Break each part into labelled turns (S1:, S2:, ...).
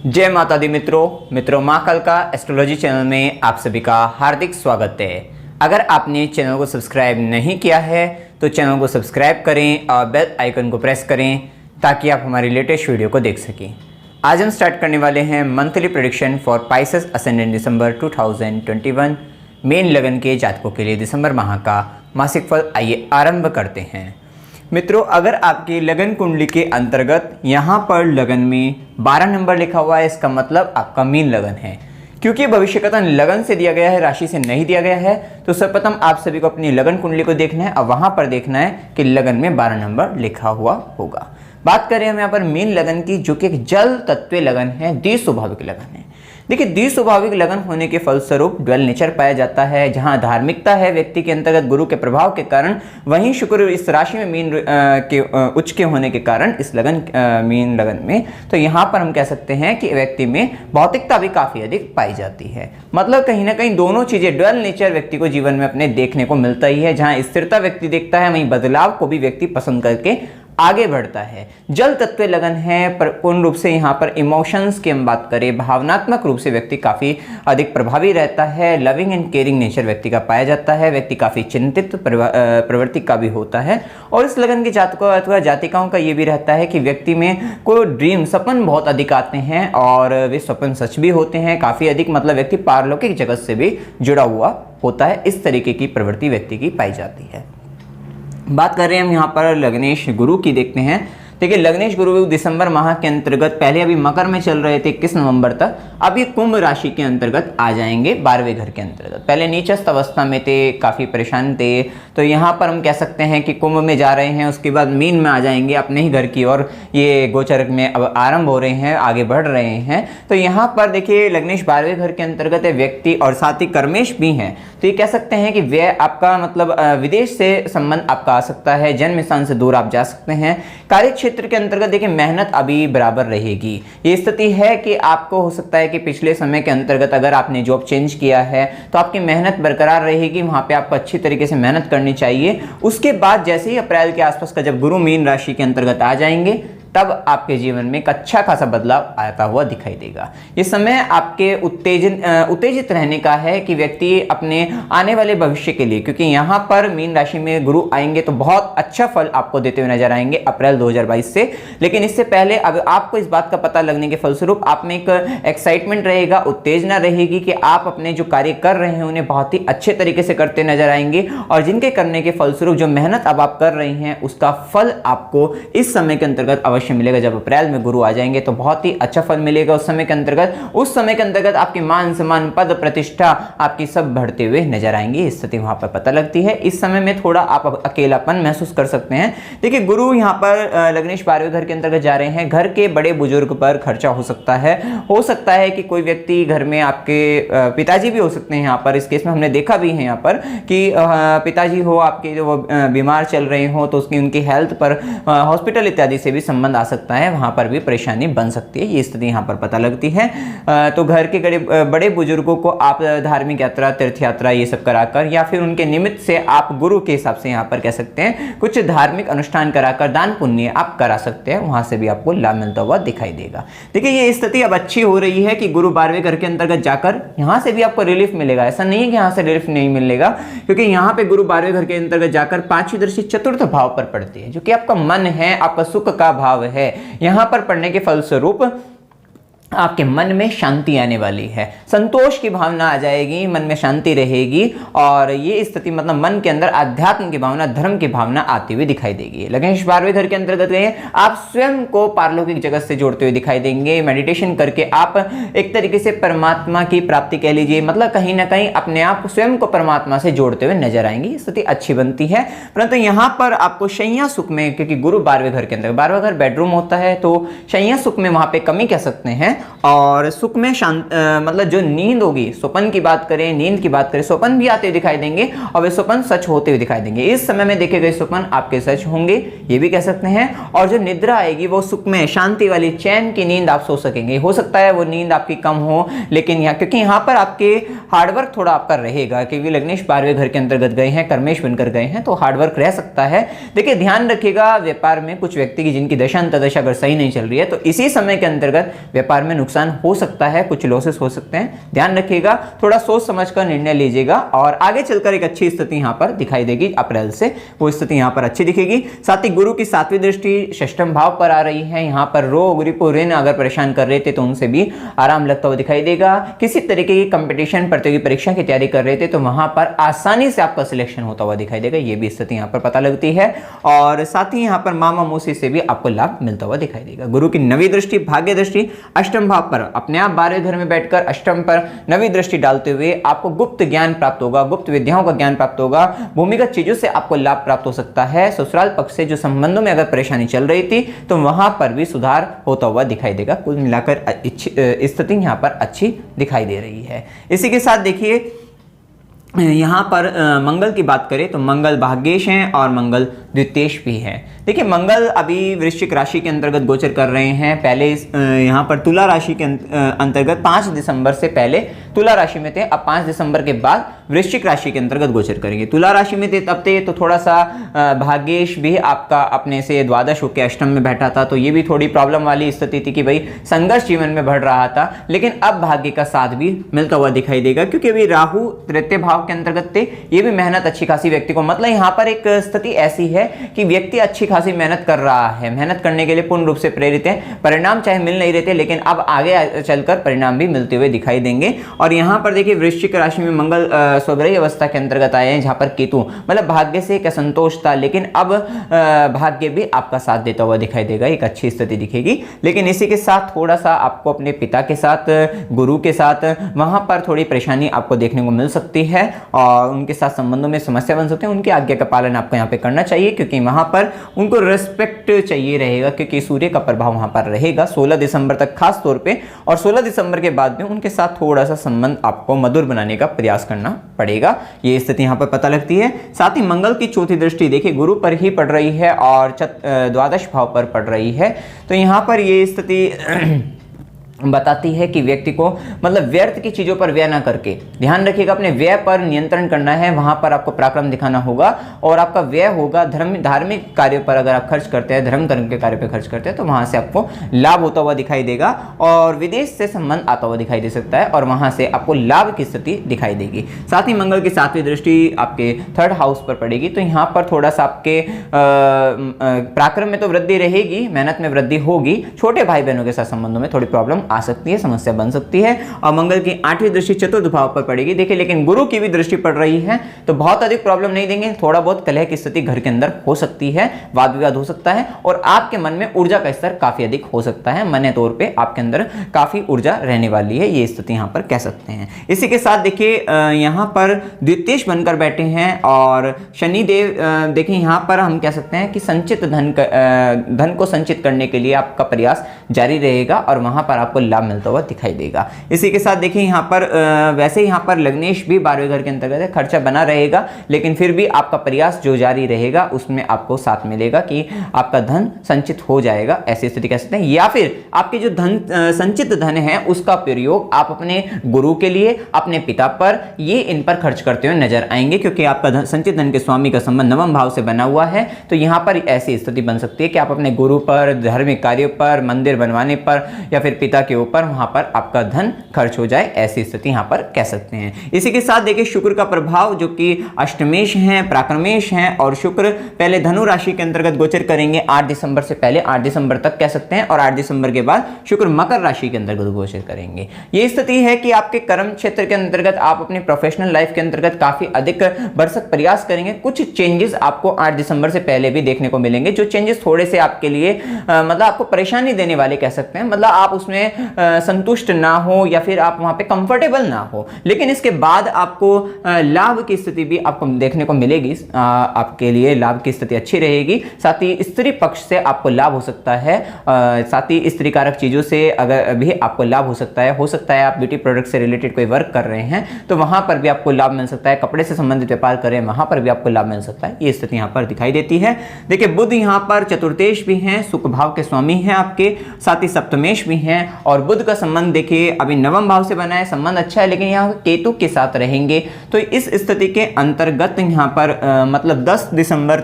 S1: जय माता दी मित्रों माँ कालका एस्ट्रोलॉजी चैनल में आप सभी का हार्दिक स्वागत है। अगर आपने चैनल को सब्सक्राइब नहीं किया है तो चैनल को सब्सक्राइब करें और बेल आइकन को प्रेस करें ताकि आप हमारी लेटेस्ट वीडियो को देख सकें। आज हम स्टार्ट करने वाले हैं monthly prediction for Pisces ascendant December 2021 main लगन के जातकों के लिए दिसंबर माह का मासिक फल। आइए आरंभ करते हैं। मित्रों, अगर आपकी लगन कुंडली के अंतर्गत यहाँ पर लगन में 12 नंबर लिखा हुआ है, इसका मतलब आपका मीन लगन है। क्योंकि भविष्य कथन लगन से दिया गया है, राशि से नहीं दिया गया है, तो सर्वप्रथम आप सभी को अपनी लगन कुंडली को देखना है और वहां पर देखना है कि लगन में 12 नंबर लिखा हुआ होगा। बात करें हम यहाँ पर मीन लगन की, जो कि एक जल तत्व लगन है, द्विस्वाभाविक लगन है। देखिए, द्विस्वाभाविक लगन होने के फलस्वरूप ड्वेल नेचर पाया जाता है। जहां धार्मिकता है व्यक्ति के अंतर्गत गुरु के प्रभाव के कारण, वहीं शुक्र इस राशि में मीन के उच्च के होने के कारण इस लगन मीन लगन में, तो यहां पर हम कह सकते हैं कि व्यक्ति में भौतिकता भी काफी अधिक पाई जाती है। मतलब कहीं ना कहीं दोनों चीजें, ड्वेल नेचर व्यक्ति को जीवन में अपने देखने को मिलता ही है। जहां स्थिरता व्यक्ति देखता है, वहीं बदलाव को भी व्यक्ति पसंद करके आगे बढ़ता है। जल तत्व लगन है, पूर्ण रूप से यहाँ पर इमोशंस की हम बात करें, भावनात्मक रूप से व्यक्ति काफी अधिक प्रभावी रहता है। लविंग एंड केयरिंग नेचर व्यक्ति का पाया जाता है। व्यक्ति काफी चिंतित प्रवृत्ति का भी होता है। और इस लगन के जातकों अथवा जातिकाओं का ये भी रहता है कि व्यक्ति में कोई ड्रीम, सपन बहुत अधिक आते हैं और वे सपन सच भी होते हैं काफी अधिक। मतलब व्यक्ति पारलौकिक जगत से भी जुड़ा हुआ होता है। इस तरीके की प्रवृत्ति व्यक्ति की पाई जाती है। बात कर रहे हैं हम यहाँ पर लग्नेश गुरु की, देखते हैं। देखिए, लग्नेश गुरु दिसंबर माह के अंतर्गत पहले अभी मकर में चल रहे थे 21 नवंबर तक, अब ये कुंभ राशि के अंतर्गत आ जाएंगे 12वें घर के अंतर्गत। पहले नीचस्थ अवस्था में थे, काफी परेशान थे, तो यहाँ पर हम कह सकते हैं कि कुंभ में जा रहे हैं, उसके बाद मीन में आ जाएंगे अपने ही घर की ओर। ये गोचर में अब आरंभ हो रहे हैं, आगे बढ़ रहे हैं। तो यहाँ पर देखिए, लग्नेश 12वें घर के अंतर्गत है व्यक्ति और साथ ही कर्मेश भी हैं, तो ये कह सकते हैं कि व्यय आपका मतलब विदेश से संबंध आपका आ सकता है। जन्म स्थान से दूर आप जा सकते हैं। कार्य क्षेत्र के अंतर्गत देखिए, मेहनत अभी बराबर रहेगी। ये स्थिति है कि आपको हो सकता है कि पिछले समय के अंतर्गत अगर आपने जॉब चेंज किया है तो आपकी मेहनत बरकरार रहेगी, वहां पे आपको अच्छी तरीके से मेहनत करनी चाहिए। उसके बाद जैसे ही अप्रैल के आसपास का जब गुरु मीन राशि के अंतर्गत आ जाएंगे, तब आपके जीवन में एक अच्छा खासा बदलाव आता हुआ दिखाई देगा। ये समय आपके उत्तेजित रहने का है कि व्यक्ति अपने आने वाले भविष्य के लिए, क्योंकि यहाँ पर मीन राशि में गुरु आएंगे तो बहुत अच्छा फल आपको देते हुए नजर आएंगे अप्रैल 2022 से। लेकिन इससे पहले अब आपको इस बात का पता लगने के फलस्वरूप आप में एक एक्साइटमेंट रहेगा, उत्तेजना रहेगी कि आप अपने जो कार्य कर रहे हैं उन्हें बहुत ही अच्छे तरीके से करते नजर आएंगे। और जिनके करने के फलस्वरूप जो मेहनत अब आप कर रही हैं, उसका फल आपको इस समय के अंतर्गत अवश्य मिलेगा। जब अप्रैल में गुरु आ जाएंगे तो बहुत ही अच्छा फल मिलेगा उस समय के अंतर्गत। आपकी मान सम्मान, पद प्रतिष्ठा आपकी सब बढ़ते हुए नजर आएंगी। स्थिति वहां पर पता लगती है। इस समय में थोड़ा आप अकेलापन महसूस कर सकते हैं। देखिए, गुरु यहाँ पर लग्नेश 12वें घर के अंतर्गत जा रहे हैं। घर के बड़े बुजुर्ग पर खर्चा हो सकता है कि कोई व्यक्ति घर में आपके पिताजी भी हो सकते हैं। यहाँ पर इस केस में हमने देखा भी है यहाँ पर कि पिताजी हो आपके, जो बीमार चल रहे हो, तो उसकी उनकी हेल्थ पर हॉस्पिटल इत्यादि से भी संबंध आ सकता है, वहां पर भी परेशानी बन सकती है। ये स्थिति यहां पर पता लगती है। तो घर के बड़े बुजुर्गों को आप धार्मिक यात्रा, तीर्थ यात्रा ये सब कराकर, या फिर उनके निमित्त से आप गुरु के हिसाब से यहां पर कह सकते हैं कुछ धार्मिक अनुष्ठान कराकर दान पुण्य आप करा सकते हैं। वहां से भी आपको लाभ मिलता हुआ दिखाई देगा। देखिए, ये स्थिति अब अच्छी हो रही है कि गुरु 12वें घर के अंतर्गत जाकर यहां से भी आपको रिलीफ मिलेगा। ऐसा नहीं है कि यहां से रिलीफ नहीं मिलेगा, क्योंकि यहां पे गुरु 12वें घर के अंतर्गत जाकर 5वीं दृष्टि चतुर्थ भाव पर पड़ती है, जो कि आपका मन है, आपका सुख का भाव है। यहां पर पढ़ने के फलस्वरूप आपके मन में शांति आने वाली है, संतोष की भावना आ जाएगी, मन में शांति रहेगी। और ये स्थिति मतलब मन के अंदर आध्यात्म की भावना, धर्म की भावना आती हुई दिखाई देगी। लग्नेश 12वें घर के अंतर्गत गए, आप स्वयं को पारलौकिक जगत से जोड़ते हुए दिखाई देंगे। मेडिटेशन करके आप एक तरीके से परमात्मा की प्राप्ति कह लीजिए, मतलब कहीं ना कहीं अपने आप स्वयं को परमात्मा से जोड़ते हुए नजर आएंगे। स्थिति अच्छी बनती है। परंतु यहाँ पर आपको शैया सुख में, क्योंकि गुरु 12वें घर के अंदर, 12वां घर बेडरूम होता है, तो शैया सुख में वहां पे कमी कह सकते हैं। और सुख में शांत, मतलब जो नींद होगी, स्वप्न की बात करें, नींद की बात करें, स्वप्न भी आते हुए दिखाई देंगे और वे स्वप्न सच होते हुए दिखाई देंगे। इस समय में देखे गए स्वप्न आपके सच होंगे, ये भी कह सकते हैं। और जो निद्रा आएगी वो सुख में, शांति वाली, चैन की नींद आप सो सकेंगे। हो सकता है वो नींद आपकी कम हो, लेकिन यहाँ, क्योंकि यहाँ पर आपके हार्डवर्क थोड़ा आपका रहेगा, क्योंकि लग्नेश 12वें घर के अंतर्गत गए हैं, कर्मेश बनकर गए हैं, तो हार्डवर्क रह सकता है। देखिए, ध्यान रखिएगा व्यापार में कुछ व्यक्ति की जिनकी दशा अंतदशा अगर सही नहीं चल रही है, तो इसी समय के अंतर्गत व्यापार में में नुकसान हो सकता है, कुछ लॉसेस हो सकते हैं, ध्यान रखिएगा, थोड़ा सोच समझ कर निर्णय लीजिएगा और आगे चलकर एक अच्छी स्थिति यहाँ पर दिखाई देगी। अप्रैल से वो स्थिति यहाँ पर अच्छी दिखेगी। साथ ही गुरु की 7वीं दृष्टि षष्ठम भाव पर आ रही है। यहाँ पर रोग रिपु ऋण अगर परेशान कर रहे थे तो उनसे भी आराम लगता हुआ दिखाई देगा। किसी तरीके की कंपटीशन प्रतियोगी परीक्षा की तैयारी कर रहे थे तो वहां पर आसानी से आपका सिलेक्शन होता हुआ दिखाई देगा, ये भी स्थिति यहाँ पर पता लगती है। और साथ ही यहाँ पर मामा मौसी से भी आपको लाभ मिलता हुआ दिखाई देगा। गुरु की 9वीं दृष्टि भाग्य दृष्टि अष्टम भाव पर अपने आप 12वें घर में बैठकर अष्टम पर 9वीं दृष्टि डालते हुए आपको गुप्त ज्ञान प्राप्त होगा, गुप्त विद्याओं का ज्ञान प्राप्त होगा, भूमिगत चीजों से आपको लाभ प्राप्त हो सकता है। ससुराल पक्ष से जो संबंधों में अगर परेशानी चल रही थी तो वहां पर भी सुधार होता हुआ दिखाई देगा। कुल मिलाकर स्थिति यहाँ पर अच्छी दिखाई दे रही है। इसी के साथ देखिए यहाँ पर मंगल की बात करें तो मंगल भाग्येश हैं और मंगल द्वितेश भी है। देखिए मंगल अभी वृश्चिक राशि के अंतर्गत गोचर कर रहे हैं। पहले यहाँ पर तुला राशि के अंतर्गत 5 दिसंबर से पहले तुला राशि में थे, अब 5 दिसंबर के बाद वृश्चिक राशि के अंतर्गत गोचर करेंगे। तुला राशि में थे तब थे तो थोड़ा सा भाग्येश भी आपका अपने से द्वादश होकर अष्टम में बैठा था, तो ये भी थोड़ी प्रॉब्लम वाली स्थिति थी कि भाई संघर्ष जीवन में बढ़ रहा था। लेकिन अब भाग्य का साथ भी मिलता हुआ दिखाई देगा क्योंकि अभी राहु तृतीय भाव के अंतर्गत थे, ये भी मेहनत अच्छी खासी व्यक्ति को, मतलब यहाँ पर एक स्थिति ऐसी है कि व्यक्ति अच्छी खासी मेहनत कर रहा है, मेहनत करने के लिए पूर्ण रूप से प्रेरित है। परिणाम चाहे मिल नहीं रहे थे लेकिन अब आगे चलकर परिणाम भी मिलते हुए दिखाई देंगे। और यहाँ पर देखिए वृश्चिक राशि में मंगल स्वग्रही अवस्था के अंतर्गत आए हैं, जहां पर केतु मतलब भाग्य से एक असंतोष था लेकिन अब भाग्य भी आपका साथ देता हुआ दिखाई देगा, एक अच्छी स्थिति दिखेगी। लेकिन इसी के साथ थोड़ा सा आपको अपने पिता के साथ, गुरु के साथ वहां पर थोड़ी परेशानी आपको देखने को मिल सकती है और उनके साथ संबंधों में समस्या बन सकती है। उनकी आज्ञा का पालन आपको यहाँ पे करना चाहिए क्योंकि वहां पर उनको रेस्पेक्ट चाहिए रहेगा क्योंकि सूर्य का प्रभाव वहां पर रहेगा 16 दिसंबर तक खास तौर पे, और 16 दिसंबर के बाद में उनके साथ थोड़ा सा संबंध आपको मधुर बनाने का प्रयास करना पड़ेगा, ये स्थिति यहाँ पर पता लगती है। साथ ही मंगल की 4थी दृष्टि देखिए गुरु पर ही पड़ रही है और द्वादश भाव पर पड़ रही है, तो यहाँ पर ये स्थिति बताती है कि व्यक्ति को मतलब व्यर्थ की चीजों पर व्यय ना करके ध्यान रखिएगा, अपने व्यय पर नियंत्रण करना है, वहां पर आपको पराक्रम दिखाना होगा और आपका व्यय होगा धार्मिक कार्यों पर। अगर आप खर्च करते हैं, धर्म कर्म के कार्य पर खर्च करते हैं तो वहां से आपको लाभ होता हुआ दिखाई देगा और विदेश से संबंध आता हुआ दिखाई दे सकता है और वहां से आपको लाभ की स्थिति दिखाई देगी। साथ ही मंगल की 7वीं दृष्टि आपके 3rd हाउस पर पड़ेगी तो यहाँ पर थोड़ा सा आपके पराक्रम में तो वृद्धि रहेगी, मेहनत में वृद्धि होगी, छोटे भाई बहनों के साथ संबंधों में थोड़ी प्रॉब्लम आ सकती है, समस्या बन सकती है। और मंगल की 8वीं दृष्टि 4th भाव पर पड़ेगी देखिए, लेकिन गुरु की भी दृष्टि पड़ रही है तो बहुत अधिक प्रॉब्लम नहीं देंगे, थोड़ा बहुत कलह की स्थिति घर के अंदर हो सकती है, वाद विवाद हो सकता है और आपके मन में ऊर्जा का स्तर काफी अधिक हो सकता है, मन तौर पे आपके अंदर काफी ऊर्जा रहने वाली है, ये स्थिति यहां पर कह सकते हैं। इसी के साथ देखिए यहां पर द्वितीय बनकर बैठे हैं और शनि देव देखिए यहां पर हम कह सकते हैं कि संचित धन को संचित करने के लिए आपका प्रयास जारी रहेगा और वहां पर आपको लाभ मिलता हुआ दिखाई देगा। इसी के साथ देखिए यहाँ पर वैसे यहाँ पर लग्नेश भी 12वें घर के अंतर्गत है, खर्चा बना रहेगा लेकिन फिर भी आपका प्रयास जो जारी रहेगा उसमें आपको साथ मिलेगा कि आपका धन संचित हो जाएगा, ऐसी स्थिति कह सकते हैं। या फिर आपके जो धन संचित धन है उसका प्रयोग आप अपने गुरु के लिए, अपने पिता पर, ये इन पर खर्च करते हुए नजर आएंगे क्योंकि आपका संचित धन के स्वामी का संबंध 9वें भाव से बना हुआ है, तो यहाँ पर ऐसी स्थिति बन सकती है कि आप अपने गुरु पर, धार्मिक कार्यों पर, मंदिर बनवाने पर या फिर पिता के ऊपर वहां पर आपका धन खर्च हो जाए, ऐसी स्थिति यहां पर कह सकते हैं। इसी के साथ देखिए शुक्र का प्रभाव जो कि अष्टमेश है, पराक्रमेश है और शुक्र पहले धनु राशि के अंतर्गत गोचर करेंगे 8 दिसंबर से पहले, 8 दिसंबर तक कह सकते हैं, और 8 दिसंबर के बाद शुक्र मकर राशि के अंतर्गत गोचर करेंगे। ये स्थिति है कि आपके कर्म क्षेत्र के अंतर्गत आप अपनी प्रोफेशनल लाइफ के अंतर्गत काफी अधिक भरसक प्रयास करेंगे। कुछ चेंजेस आपको 8 दिसंबर से पहले भी देखने को मिलेंगे, जो चेंजेस थोड़े से आपके लिए मतलब आपको परेशानी देने वाले कह सकते हैं, मतलब आप उसमें संतुष्ट ना हो या फिर आप वहां पे कंफर्टेबल ना हो, लेकिन इसके बाद आपको लाभ की स्थिति भी आपको देखने को मिलेगी, आपके लिए लाभ की स्थिति अच्छी रहेगी। साथ ही स्त्री पक्ष से आपको लाभ हो सकता है, साथ ही स्त्री कारक चीजों से अगर भी आपको लाभ हो सकता है आप ब्यूटी प्रोडक्ट से रिलेटेड कोई वर्क कर रहे हैं तो वहां पर भी आपको लाभ मिल सकता है, कपड़े से संबंधित व्यापार कर रहे हैं वहां पर भी आपको लाभ मिल सकता है, ये स्थिति यहां पर दिखाई देती है। देखिए बुध यहां पर चतुर्थेश भी हैं, सुख भाव के स्वामी हैं आपके, साथ ही सप्तमेश भी हैं और बुध का संबंध देखिए अभी नवम भाव से बना है, संबंध अच्छा है, लेकिन यहाँ केतु के साथ रहेंगे। तो इस स्थिति के अंतर्गत यहाँ पर मतलब 10 दिसंबर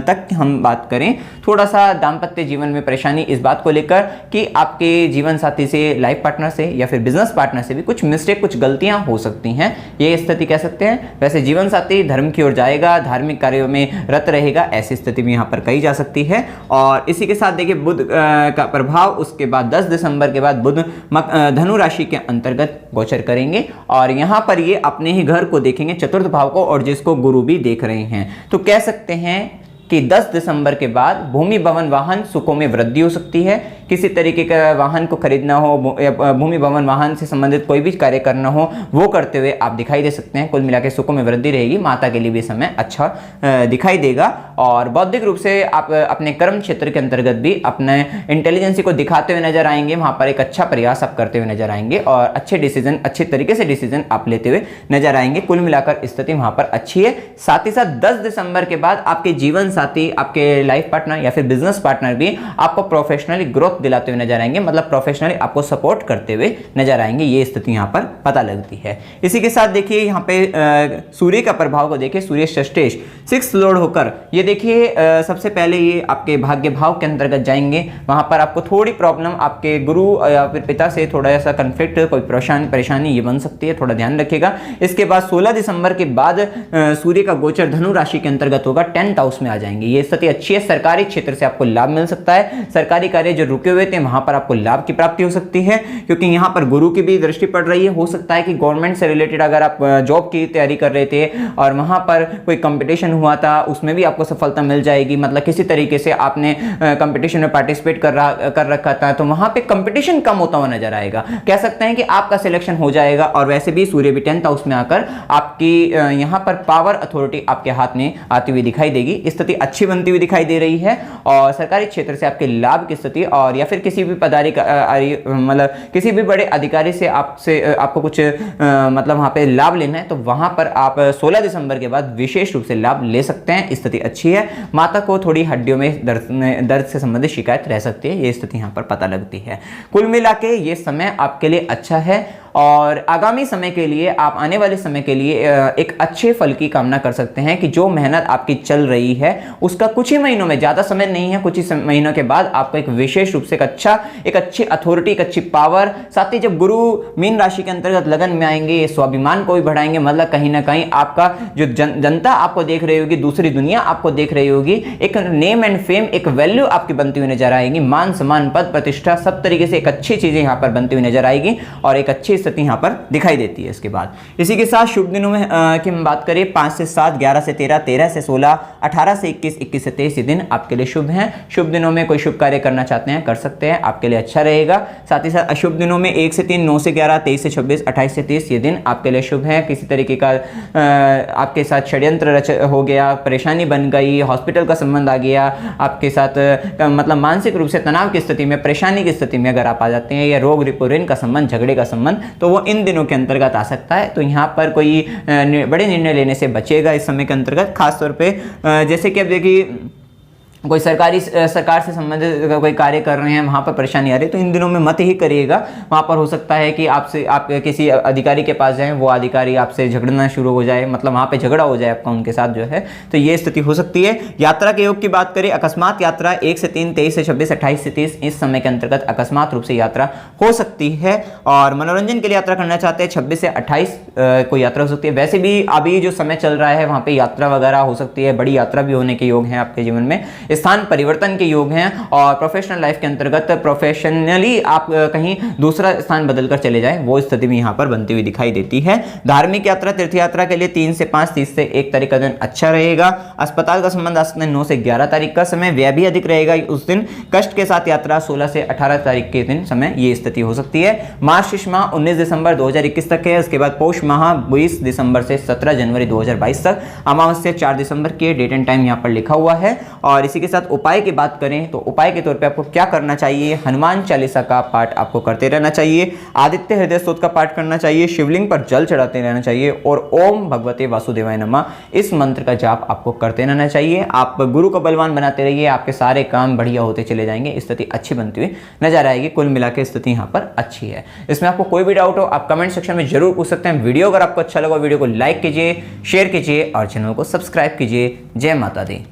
S1: तक हम बात करें, थोड़ा सा दाम्पत्य जीवन में परेशानी इस बात को लेकर कि आपके जीवन साथी से, लाइफ पार्टनर से या फिर बिजनेस पार्टनर से भी कुछ मिस्टेक, कुछ गलतियां हो सकती हैं, ये स्थिति कह सकते हैं। वैसे जीवन साथी धर्म की ओर जाएगा, धार्मिक कार्यों में रत रहेगा, ऐसी स्थिति भी यहाँ पर कही जा सकती है। और इसी के साथ देखिए बुध का प्रभाव उसके बाद 10 दिसंबर के बाद बुध धनु राशि के अंतर्गत गोचर करेंगे और यहाँ पर ये अपने ही घर को देखेंगे, चतुर्थ भाव को, और जिसको गुरु भी देख रहे हैं। तो कह सकते हैं कि 10 दिसंबर के बाद भूमि भवन वाहन सुखों में वृद्धि हो सकती है। किसी तरीके का वाहन को खरीदना हो, भूमि भवन वाहन से संबंधित कोई भी कार्य करना हो, वो करते हुए आप दिखाई दे सकते हैं। कुल मिलाकर सुखों में वृद्धि रहेगी। माता के लिए भी समय अच्छा दिखाई देगा और बौद्धिक रूप से आप अपने कर्म क्षेत्र के अंतर्गत भी अपने इंटेलिजेंसी को दिखाते हुए नजर आएंगे। वहां पर एक अच्छा प्रयास आप करते हुए नजर आएंगे और अच्छे डिसीजन, अच्छे तरीके से डिसीजन आप लेते हुए नजर आएंगे। कुल मिलाकर स्थिति वहां पर अच्छी है। साथ ही साथ 10 दिसंबर के बाद आपके जीवन साथी, आपके लाइफ पार्टनर या फिर बिजनेस पार्टनर भी आपको प्रोफेशनली ग्रोथ दिलाते हुए नजर आएंगे, मतलब प्रोफेशनली आपको सपोर्ट करते हुए नजर आएंगे। ये स्थिति यहां पर पता लगती है। इसी के साथ देखिए यहां पे सूर्य का प्रभाव को देखिए, सूर्य षष्ठेश 6 लॉर्ड होकर ये देखिए सबसे पहले ये आपके भाग्य भाव के अंतर्गत जाएंगे। वहां पर आपको थोड़ी प्रॉब्लम, आपके गुरु या फिर पिता से थोड़ा सा कंफ्लिक्ट, कोई परेशानी ये बन सकती है, थोड़ा ध्यान रखिएगा। इसके बाद 16 दिसंबर के बाद सूर्य का गोचर धनु राशि के अंतर्गत होगा, 10th हाउस में आ जाएंगे। ये स्थिति अच्छी है। सरकारी क्षेत्र से आपको लाभ मिल सकता है। सरकारी कार्य जो रुके हुए थे वहां पर आपको लाभ की प्राप्ति हो सकती है, क्योंकि यहां पर गुरु की भी दृष्टि पड़ रही है। हो सकता है कि गवर्नमेंट से रिलेटेड अगर आप जॉब की तैयारी कर रहे थे और वहां पर कोई कंपटीशन हुआ था, उसमें भी आपको सफलता मिल जाएगी। मतलब किसी तरीके से आपने कंपटीशन में पार्टिसिपेट कर रखा था, तो वहां पे कंपटीशन कम होता हुआ नजर आएगा। कह सकते हैं कि आपका सिलेक्शन हो जाएगा। और वैसे भी सूर्य भी 10th हाउस में आकर आपकी यहां पर पावर अथॉरिटी आपके हाथ में आती हुई दिखाई देगी। स्थिति अच्छी बनती हुई दिखाई दे रही है और सरकारी क्षेत्र से आपके लाभ की स्थिति, और या फिर किसी भी मतलब किसी भी बड़े अधिकारी से आपको कुछ मतलब वहां पे लाभ लेना है, तो वहां पर आप 16 दिसंबर के बाद विशेष रूप से लाभ ले सकते हैं। स्थिति अच्छी है। माता को थोड़ी हड्डियों में दर्द से संबंधित शिकायत रह सकती है। ये स्थिति यहां पर पता लगती है। कुल मिला के ये समय आपके लिए अच्छा है और आगामी समय के लिए, आप आने वाले समय के लिए एक अच्छे फल की कामना कर सकते हैं कि जो मेहनत आपकी चल रही है उसका कुछ ही महीनों में, ज़्यादा समय नहीं है, कुछ ही महीनों के बाद आपको एक विशेष रूप से एक अच्छी अथॉरिटी, एक अच्छी पावर, साथ ही जब गुरु मीन राशि के अंतर्गत लगन में आएंगे, ये स्वाभिमान को भी बढ़ाएंगे। मतलब कहीं ना कहीं आपका जो जनता आपको देख रही होगी, दूसरी दुनिया आपको देख रही होगी, एक नेम एंड फेम, एक वैल्यू आपकी बनती हुई नजर आएगी। मान सम्मान, पद प्रतिष्ठा, सब तरीके से एक अच्छी चीजें यहाँ पर बनती हुई नजर आएगी और एक अच्छी स्थिति यहां पर दिखाई देती है। इसके बाद इसी के साथ शुभ दिनों में की हम बात करें, 5 से 7, 11 से 13, 13 से 16, 18 से 21, 21 से 23 ये दिन आपके लिए शुभ हैं। शुभ दिनों में कोई शुभ कार्य करना चाहते हैं कर सकते हैं, आपके लिए अच्छा रहेगा। साथ ही साथ अशुभ दिनों में 1 से 3, 9 से 11, 23 से 26, 28 से 30 ये दिन आपके लिए शुभ है। किसी तरीके का आपके साथ षड्यंत्र हो गया, परेशानी बन गई, हॉस्पिटल का संबंध आ गया आपके साथ, मतलब मानसिक रूप से तनाव की स्थिति में, परेशानी की स्थिति में अगर आप आ जाते हैं, या रोग ऋण का संबंध, झगड़े का संबंध, तो वो इन दिनों के अंतर्गत आ सकता है। तो यहाँ पर कोई बड़े निर्णय लेने से बचेगा इस समय के अंतर्गत। खासतौर पे जैसे कि अब देखिए कोई सरकार से संबंधित कोई कार्य कर रहे हैं, वहाँ पर परेशानी आ रही है, तो इन दिनों में मत ही करिएगा। वहाँ पर हो सकता है कि आप किसी अधिकारी के पास जाएं, वो अधिकारी आपसे झगड़ना शुरू हो जाए, मतलब वहाँ पे झगड़ा हो जाए आपका उनके साथ जो है, तो ये स्थिति हो सकती है। यात्रा के योग की बात करें, अकस्मात यात्रा 1 से 3, 23 से 26, 28 से 30 इस समय के अंतर्गत अकस्मात रूप से यात्रा हो सकती है। और मनोरंजन के लिए यात्रा करना चाहते हैं 26 से 28 कोई यात्रा हो सकती है। वैसे भी अभी जो समय चल रहा है वहाँ पे यात्रा वगैरह हो सकती है, बड़ी यात्रा भी होने के योग हैं आपके जीवन में, स्थान परिवर्तन के योग हैं। और प्रोफेशनल लाइफ के अंतर्गत प्रोफेशनली आप कहीं दूसरा स्थान बदलकर चले जाएं, वो स्थिति भी यहां पर बनती हुई दिखाई देती है। धार्मिक यात्रा, तीर्थ यात्रा के लिए 3 से 5, 30 से 1 तारीख का दिन अच्छा रहेगा। अस्पताल का संबंध आ सकता है 9 से 11 तारीख का समय, व्यय भी अधिक रहेगा उस दिन। कष्ट के साथ यात्रा 16 से 18 तारीख के दिन समय ये स्थिति हो सकती है। मार्गशीर्ष माह 19 दिसंबर 2021 तक है। उसके बाद पौष माह 20 दिसंबर से 17 जनवरी 2022 तक। अमावस्या 4 दिसंबर की डेट एंड टाइम यहाँ पर लिखा हुआ है। और इसी के के साथ उपाय की बात करें तो उपाय के तौर पे आपको क्या करना चाहिए, हनुमान चालीसा का पाठ आपको करते रहना चाहिए, आदित्य हृदय स्तोत्र का पाठ करना चाहिए, शिवलिंग पर जल चढ़ाते रहना चाहिए और ओम भगवते वासुदेवाय नमः इस मंत्र का जाप आपको करते रहना चाहिए। आप गुरु को बलवान बनाते रहिए, आपके सारे काम बढ़िया होते चले जाएंगे, स्थिति अच्छी बनती हुई नजर आएगी। कुल मिला के स्थिति यहाँ पर अच्छी है। इसमें आपको कोई भी डाउट हो आप कमेंट सेक्शन में जरूर पूछ सकते हैं। वीडियो अगर आपको अच्छा लगा वीडियो को लाइक कीजिए, शेयर कीजिए और चैनल को सब्सक्राइब कीजिए। जय माता दी।